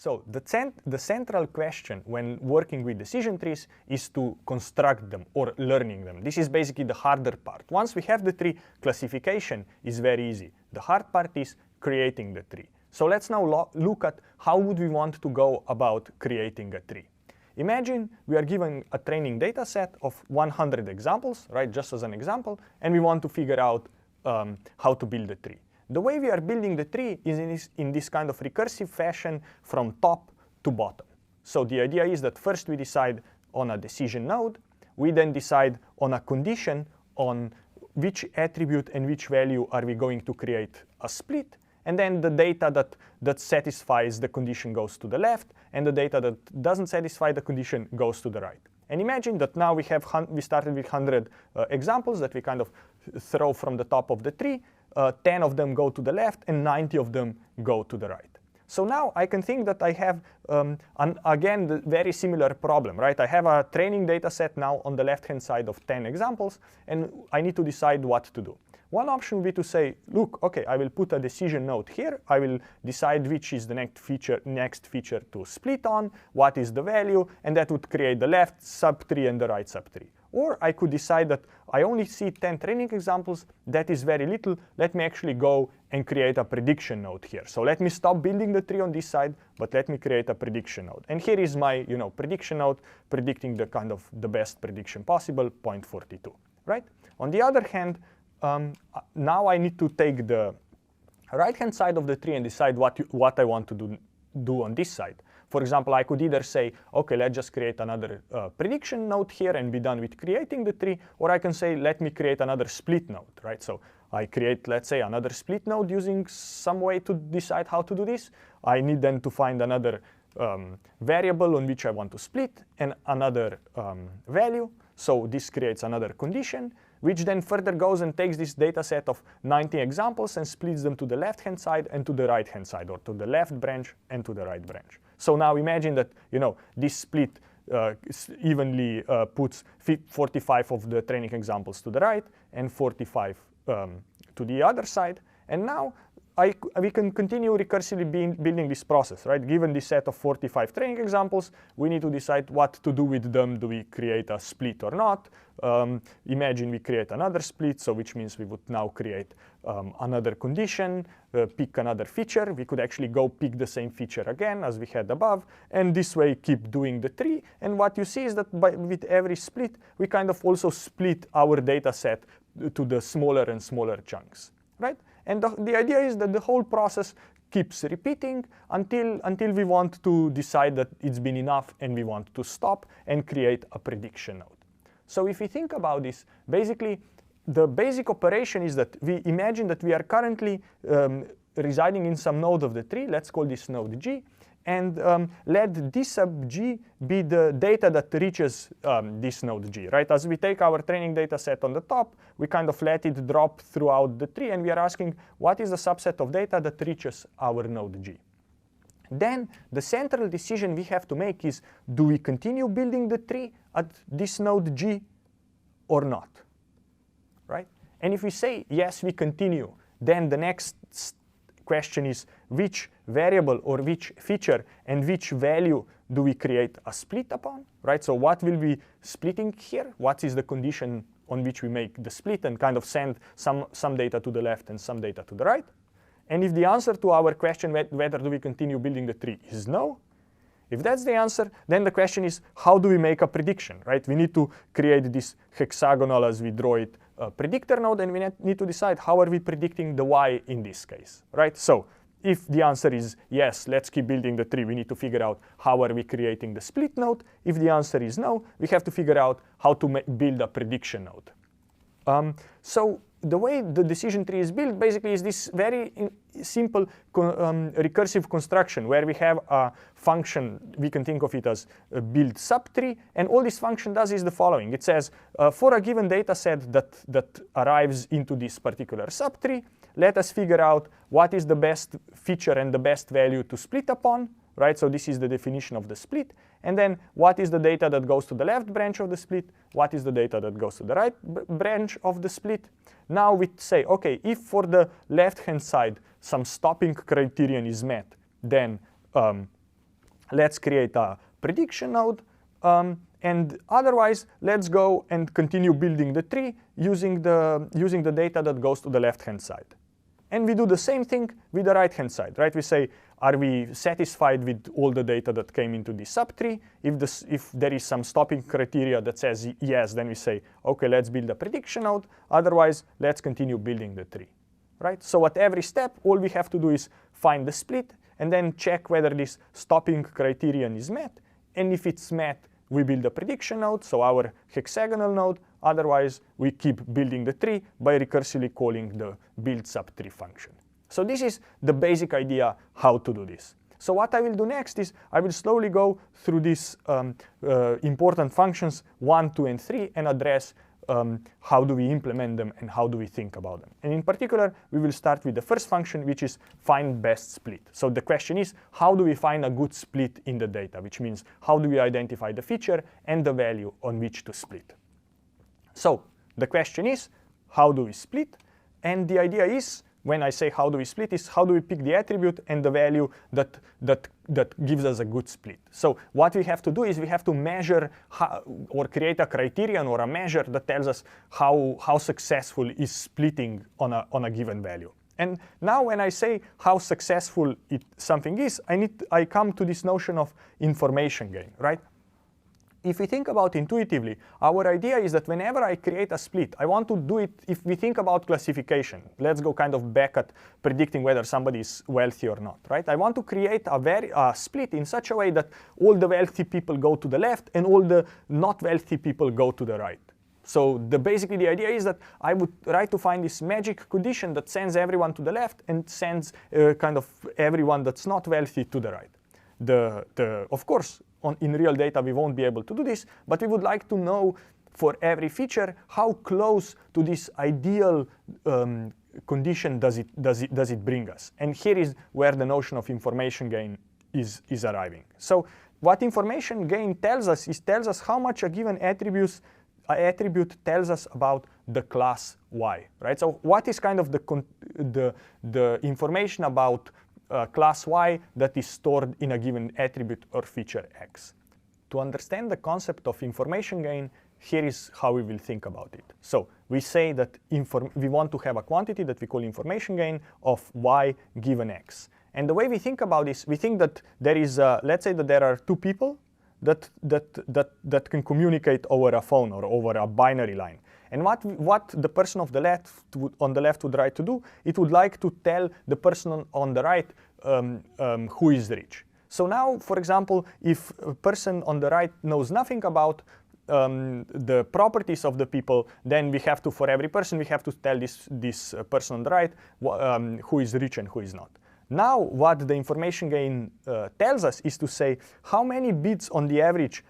So the central question when working with decision trees is to construct them or learning them. This is basically the harder part. Once we have the tree, classification is very easy. The hard part is creating the tree. So let's now look at how would we want to go about creating a tree. Imagine we are given a training data set of 100 examples, right, just as an example, and we want to figure out how to build a tree. The way we are building the tree is in this kind of recursive fashion from top to bottom. So the idea is that first we decide on a decision node. We then decide on a condition on which attribute and which value are we going to create a split. And then the data that satisfies the condition goes to the left, and the data that doesn't satisfy the condition goes to the right. And imagine that now we started with 100 examples that we kind of throw from the top of the tree. 10 of them go to the left, and 90 of them go to the right. So now I can think that I have, again, the very similar problem, right? I have a training data set now on the left-hand side of 10 examples, and I need to decide what to do. One option would be to say, look, OK, I will put a decision node here. I will decide which is the next feature to split on, what is the value, and that would create the left subtree and the right subtree. Or I could decide that I only see 10 training examples. That is very little. Let me actually go and create a prediction node here. So let me stop building the tree on this side, but let me create a prediction node. And here is my prediction node predicting the kind of the best prediction possible, 0.42, right? On the other hand, now I need to take the right-hand side of the tree and decide what I want to do on this side. For example, I could either say, OK, let's just create another prediction node here and be done with creating the tree, or I can say, let me create another split node, right? So I create, let's say, another split node using some way to decide how to do this. I need then to find another variable on which I want to split and another value. So this creates another condition, which then further goes and takes this data set of 90 examples and splits them to the left-hand side and to the right-hand side, or to the left branch and to the right branch. So now imagine that this split evenly puts 45 of the training examples to the right and 45 to the other side. And now we can continue recursively building this process, right? Given this set of 45 training examples, we need to decide what to do with them. Do we create a split or not? Imagine we create another split, so which means we would now create another condition, pick another feature. We could actually go pick the same feature again as we had above, and this way keep doing the tree. And what you see is that with every split, we kind of also split our data set to the smaller and smaller chunks, right? And the idea is that the whole process keeps repeating until we want to decide that it's been enough and we want to stop and create a prediction node. So if we think about this, basically, the basic operation is that we imagine that we are currently residing in some node of the tree. Let's call this node G. And let d sub G be the data that reaches this node G, right? As we take our training data set on the top, we kind of let it drop throughout the tree, and we are asking, what is the subset of data that reaches our node G? Then the central decision we have to make is, do we continue building the tree at this node G or not, right? And if we say, yes, we continue, then the next question is, which variable or which feature and which value do we create a split upon, right? So what will we splitting here? What is the condition on which we make the split and kind of send some data to the left and some data to the right? And if the answer to our question, whether do we continue building the tree, is no, if that's the answer, then the question is, how do we make a prediction, right? We need to create this hexagonal, as we draw it, predictor node, and we need to decide how are we predicting the y in this case, right? So if the answer is yes, let's keep building the tree, we need to figure out how are we creating the split node. If the answer is no, we have to figure out how to build a prediction node. So the way the decision tree is built basically is this very simple recursive construction where we have a function. We can think of it as a build subtree, and all this function does is the following. It says, for a given data set that arrives into this particular subtree, let us figure out what is the best feature and the best value to split upon, right? So this is the definition of the split. And then what is the data that goes to the left branch of the split? What is the data that goes to the right branch of the split? Now we say, OK, if for the left-hand side some stopping criterion is met, then let's create a prediction node. And otherwise, let's go and continue building the tree using the data that goes to the left-hand side. And we do the same thing with the right-hand side, right? We say, are we satisfied with all the data that came into this subtree? If there is some stopping criteria that says yes, then we say, OK, let's build a prediction node. Otherwise, let's continue building the tree, right? So at every step, all we have to do is find the split and then check whether this stopping criterion is met. And if it's met, we build a prediction node, so our hexagonal node. Otherwise, we keep building the tree by recursively calling the build subtree function. So this is the basic idea how to do this. So what I will do next is I will slowly go through these important functions 1, 2, and 3 and address how do we implement them and how do we think about them. And in particular, we will start with the first function, which is find best split. So the question is, how do we find a good split in the data, which means how do we identify the feature and the value on which to split. So the question is, how do we split? And the idea is, when I say how do we split, is how do we pick the attribute and the value that gives us a good split. So what we have to do is we have to measure or create a criterion or a measure that tells us how successful is splitting on a given value. And now when I say how successful something is, I come to this notion of information gain, right? If we think about intuitively, our idea is that whenever I create a split, I want to do it, if we think about classification, let's go kind of back at predicting whether somebody is wealthy or not, right? I want to create a split in such a way that all the wealthy people go to the left and all the not wealthy people go to the right. So basically the idea is that I would try to find this magic condition that sends everyone to the left and sends kind of everyone that's not wealthy to the right. Of course, in real data, we won't be able to do this, but we would like to know for every feature how close to this ideal condition does it bring us. And here is where the notion of information gain is arriving. So what information gain tells us how much a given attribute tells us about the class Y, right? So what is kind of the information about class Y that is stored in a given attribute or feature X. To understand the concept of information gain, here is how we will think about it. So we say that we want to have a quantity that we call information gain of Y given X. And the way we think about this, we think that there is, let's say that there are two people that can communicate over a phone or over a binary line. And what the person on the left would like to do, it would like to tell the person on the right who is rich. So now, for example, if a person on the right knows nothing about the properties of the people, then we have to, for every person, we have to tell this person on the right who is rich and who is not. Now, what the information gain tells us is to say how many bits on the average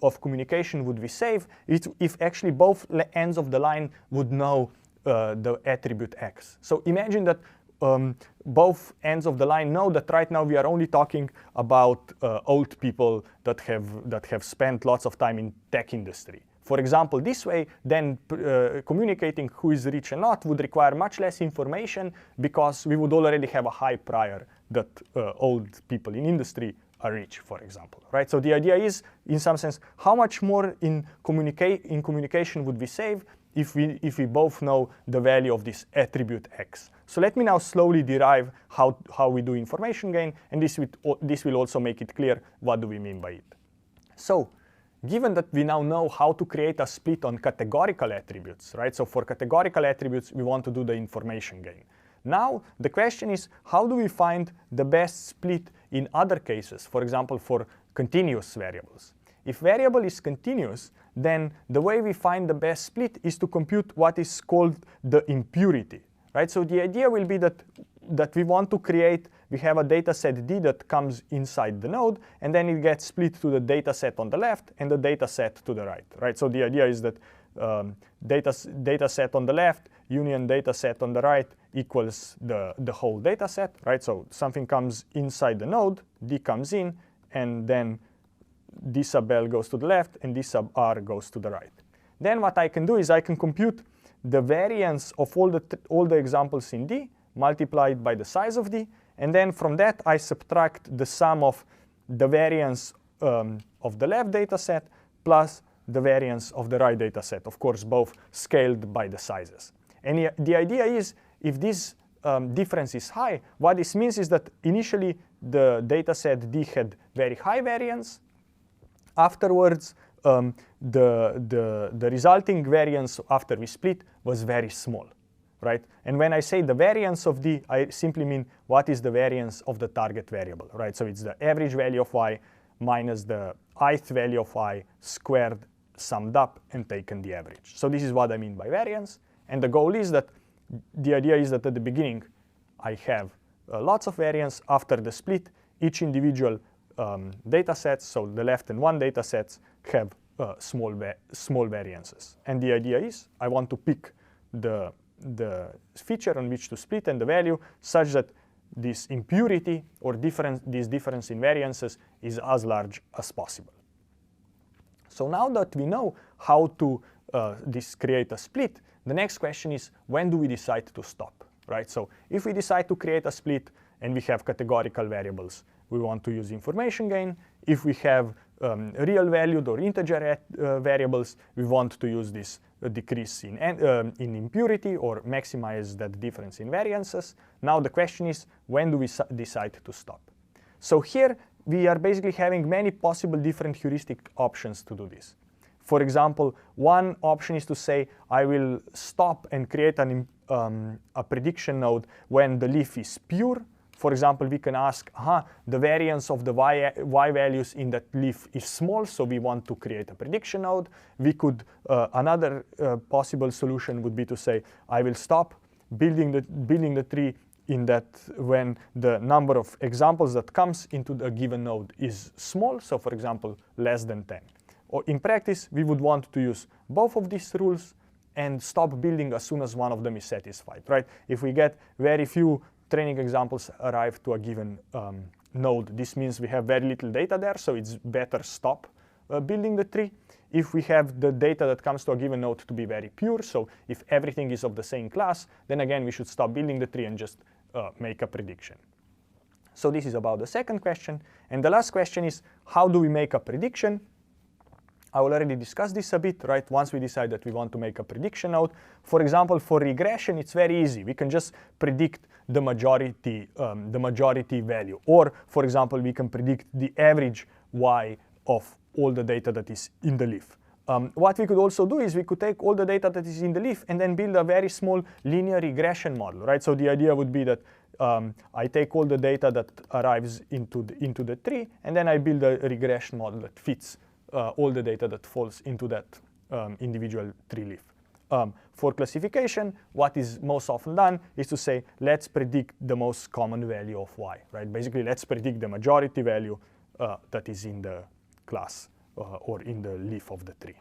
of communication would we save if actually both ends of the line would know the attribute X. So imagine that both ends of the line know that right now we are only talking about old people that have spent lots of time in tech industry. For example, this way, then communicating who is rich and not would require much less information because we would already have a high prior that old people in industry are rich, for example, right? So the idea is, in some sense, how much more in communication would we save if we both know the value of this attribute X. So let me now slowly derive how we do information gain, and this will also make it clear what do we mean by it. So given that we now know how to create a split on categorical attributes, right? So for categorical attributes, we want to do the information gain. Now, the question is, how do we find the best split in other cases, for example, for continuous variables? If variable is continuous, then the way we find the best split is to compute what is called the impurity, right? So the idea will be that we want to create, we have a data set D that comes inside the node, and then it gets split to the data set on the left and the data set to the right, right? So the idea is that data set on the left union data set on the right equals the whole data set, right? So something comes inside the node, D comes in, and then D sub L goes to the left, and D sub R goes to the right. Then what I can do is I can compute the variance of all the examples in D multiplied by the size of D, and then from that I subtract the sum of the variance of the left data set plus the variance of the right data set, of course, both scaled by the sizes. And the idea is, if this difference is high, what this means is that initially the data set D had very high variance. Afterwards, the resulting variance after we split was very small, right? And when I say the variance of D, I simply mean what is the variance of the target variable, right? So it's the average value of y minus the ith value of y squared, summed up, and taken the average. So this is what I mean by variance. And the goal is that, the idea is that at the beginning, I have lots of variance. After the split, each individual data sets, so the left and one data sets, have small variances. And the idea is I want to pick the feature on which to split and the value such that this impurity or this difference in variances is as large as possible. So now that we know how to create a split, the next question is, when do we decide to stop, right? So if we decide to create a split and we have categorical variables, we want to use information gain. If we have real valued or integer variables, we want to use this decrease in impurity or maximize that difference in variances. Now the question is, when do we decide to stop? So here we are basically having many possible different heuristic options to do this. For example, one option is to say, I will stop and create a prediction node when the leaf is pure. For example, we can ask, the variance of the y values in that leaf is small, so we want to create a prediction node. We could, another possible solution would be to say, I will stop building the tree in that when the number of examples that comes into a given node is small, so for example, less than 10. Or in practice, we would want to use both of these rules and stop building as soon as one of them is satisfied, right? If we get very few training examples arrive to a given node, this means we have very little data there, so it's better stop building the tree. If we have the data that comes to a given node to be very pure, so if everything is of the same class, then again we should stop building the tree and just make a prediction. So this is about the second question. And the last question is, how do we make a prediction? I will already discuss this a bit, right? Once we decide that we want to make a prediction node. For example, for regression, it's very easy. We can just predict the majority value. Or, for example, we can predict the average y of all the data that is in the leaf. What we could also do is we could take all the data that is in the leaf and then build a very small linear regression model, right? So the idea would be that I take all the data that arrives into the tree, and then I build a regression model that fits all the data that falls into that individual tree leaf. For classification, what is most often done is to say, let's predict the most common value of y, right? Basically, let's predict the majority value that is in the class or in the leaf of the tree.